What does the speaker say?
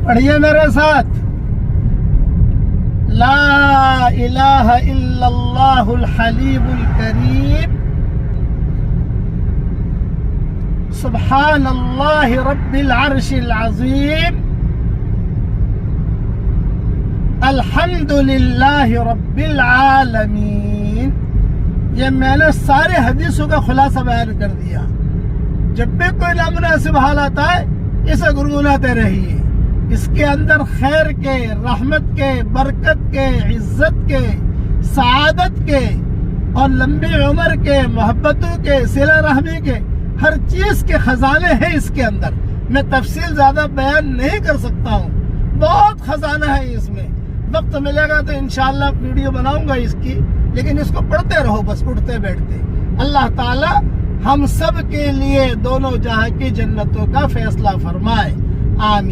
پڑھیے میرے ساتھ، لا الہ الا اللہ الحلیم الکریم، سبحان اللہ رب العرش العظیم، الحمد للہ رب العالمین۔ یہ میں نے سارے حدیثوں کا خلاصہ بیان کر دیا۔ جب بھی کوئی نامناسب حال آتا ہے اسے گنگناتے رہیے، اس کے اندر خیر کے، رحمت کے، برکت کے، عزت کے، سعادت کے اور لمبی عمر کے، محبتوں کے، صلہ رحمی کے، ہر چیز کے خزانے ہیں اس کے اندر۔ میں تفصیل زیادہ بیان نہیں کر سکتا ہوں، بہت خزانہ ہے اس میں۔ وقت ملے گا تو انشاءاللہ ویڈیو بناؤں گا اس کی، لیکن اس کو پڑھتے رہو بس اٹھتے بیٹھتے۔ اللہ تعالی ہم سب کے لیے دونوں جہاں کی جنتوں کا فیصلہ فرمائے، آمین۔